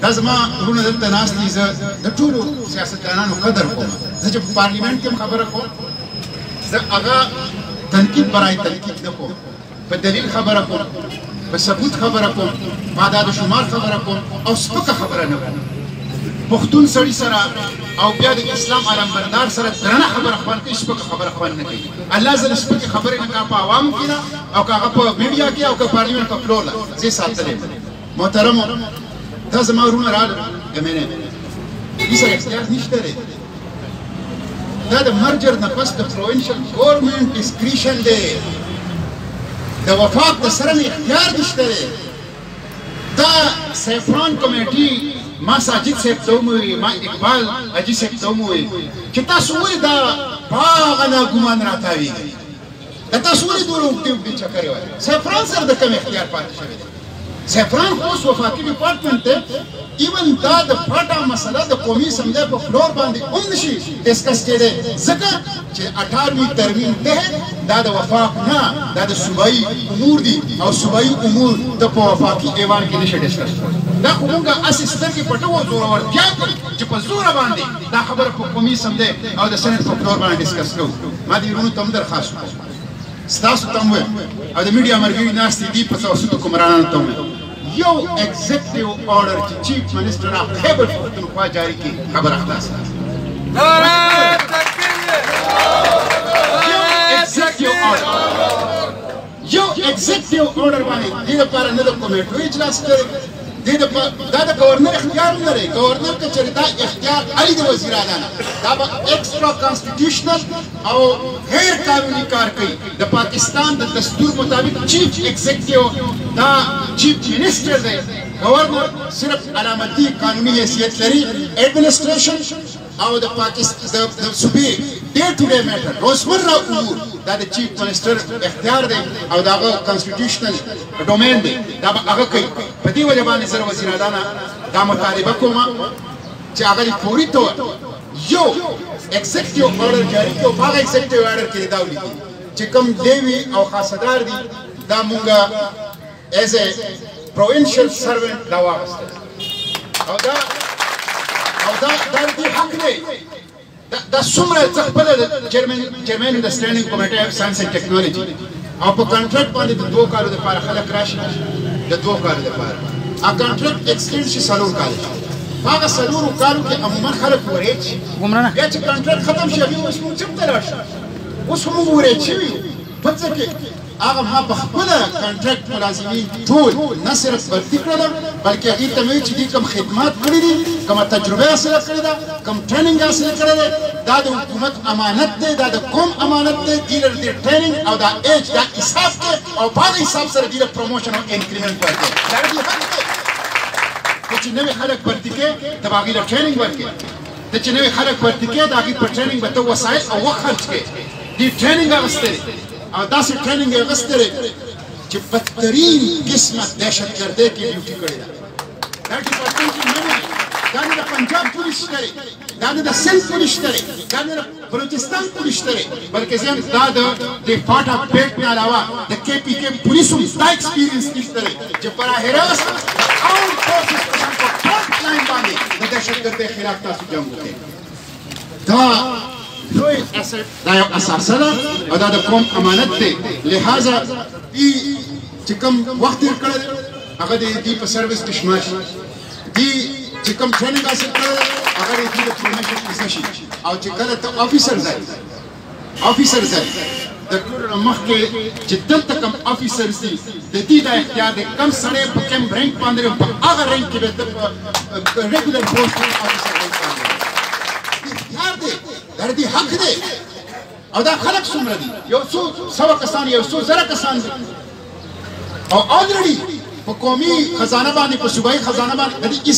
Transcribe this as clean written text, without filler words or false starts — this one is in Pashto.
دا زما ورونه دلته ناست دي زه د ټولو سیاستدانانو قدر کوم زه چې په پارلیمنټ کې خبره کوم زه هغه تنقید برای تنقید نه کوم په دلیل خبره کوم په ثبوت خبره کوم په اعداد و شمار خبره کوم او سپکه خبره نه کوم پښتون سړي سره او بیا د اسلام علمبردار سره درنه خبره خوند کوي سپکه خبره خوند نه کوي الله زه سپکې خبرې نه کوم په عوامو کې نه او که هغه په میډیا کې او که پارلیمنټ په فلور زه ساتلی محترمو دا زما ورونه راغلل امنه دې سره اختیار نشته دی دا د مرجر نه پس د پروینشل ګورنمنټ ډسکریشن دی د وفاق د سره اختیار نشته دی دا سیفران کمیټي ما ساجد صاحب ته وموي ما اقبال حاجي صاحب ته وموي چې تاسو ولې دا باغ نه ګمان راتاویږئ دا تاسو ولې دومره اوږدې اوږدې چکرې وایئ سیفران سره د کوم اختیار پاتې شوی دی سیفران خو اوس وفاقي ډپارټمنټ دی ایون دا د پټه مسله د قومي اسمبلی په فلور باندې هم نشي ډسکس کېدی ځکه چې 18ویں ترمیم تحت دا د وفاق نه دا د صوبایي امور دي او صوبایي امور د په وفاقي ایوان کې نشي ډسکس کولی دا خو موږ هسې سترګې پټو او زورورتیا کوو چې په زوره باندې دا خبره په قومي اسمبلی او د سنټ په فلور باندې ډسکس کوو ما دې وروڼو ته هم درخواست وکړم ستاسو ته هم وایم او د میډیا ملګري ناستې دي په توسط حکمرانانو ته هم وایم یو ایگزیکټیو آرډر چې چیف منسټر اف خیبر پښتونخوا جاري کړي خبره خلاصه یو ایگزیکټیو آرډر باندې دې لپاره نه د کمیټو اجلاس کړی دا د گورنر اختیار هم لري گورنر که چېرې دا اختیار علي د وزیر اعلی نه دا به ایکسټرا کانسټیټیوشنل او غیر قانوني کار کوي د پاکستان د دستور مطابق چیف ایگزیکټیو دا چیف منسټر دی گورنر صرف علامتي قانوني حیثیت لري ایڈمنسټریشن او د پاکستان د صوبې ډے ټو ډے میټر روزمره امور دا د چیف منسټر اختیار دی او د هغه کانسټیټیوشنل ډومین دی دا به هغه کوي په دې وجه باندې زه وزیر اعلی نه دا مطالبه کوم چې هغه د فوري طور یو ایگزیکټیو آرډر جاري کړي او په هغه ایگزیکټیو آرډر کې دا ولیکي چې کوم ډیوي او خاصدار دي دا مونږه ایز ا پروینشل سروینټ دا واغسته او دا دې حق دی دا څومره څه خپله د چیرمین د سټینډینګ کمیټې اف ساینس اینډ ټیکنالوجي او په کانټریکټ باندې د 2 کالو دپاره خلک راشي د 2 کالو دپاره هغه کانټریکټ ایکسټینډ شي 4 کاله په هغه 4 کالو کې عموما خلک ورېج شي بیا چې کانټریکټ ختم شي بیا اوس موږ چېرته لاړ شو اوس خو موږ ورېج شوي یو په څه کې هغه ما په خپله کانټریکټ ملازمین ټول نه صرف بلدي کړله بلکې هغې ته مې ویل چې دوی کوم خدمات کړي دي کومه تجربه حاصله کړې ده کوم ټریننګ حاصله کړی دی دا د حکومت امانت دی دا د قوم امانت دی دوی له دې ټریننګ او دا ایج دا حساب کې او په هغه حساب سره دوی له پروموشن او انکریمنټ ورکوي دا د دوی حق دی ته چې نوي خلک بلدي کړې ته به هغې له ټریننګ ورکړې ته چې نوي خلک بلدي کړې د هغې په ټریننګ به ته وسایل او وخت خرچ کړې دوی ټریننګ اخیستی دی او داسې ټریننګ یې اخیستی دی چې بدترین قسمه دهشتګردۍ کې ډیوټي کړې ده دا ډپارټمنټ کې نه وي دا نه د پنجاب پولیس شته دی دا نه د سند پولیس شته دی دا نه د بلوچستان پولیس شته دی بلکې زم دا د فاټا پیټ نه علاوه د کې پی کې پولیسو دا ایکسپیرینس نشته دی چې براه راست او فورسز په فرنٹ لاین باندې د دهشتګردۍ خلاف تاسو جنګ وکړئ دا لوی اسټ دا یو اساسه ده او دا د قوم امانت دی لہذا دې چې کوم وخت تېر کړی دی هغه د دې په سروس کې شمار شي دې چې کوم ټریننګ حاصل کړی هغه د دې د پروموشن حصه شي او چې کله ته افیسر ځای د ټولو نه مخکې چې دلته کوم افیسرز دي د دې دا اختیار دی کوم سړی په کوم رینک باندې په هغه رینک کې به په ریګولر پوسټ افیسر رینک باندې اختیار دی دا د دې حق دی او دا خلک څومره دي یو څو سوه کسان یو څو زره کسان دي او آلریډي په قومي خزانه باندې په صوبایي خزانه باندې د دې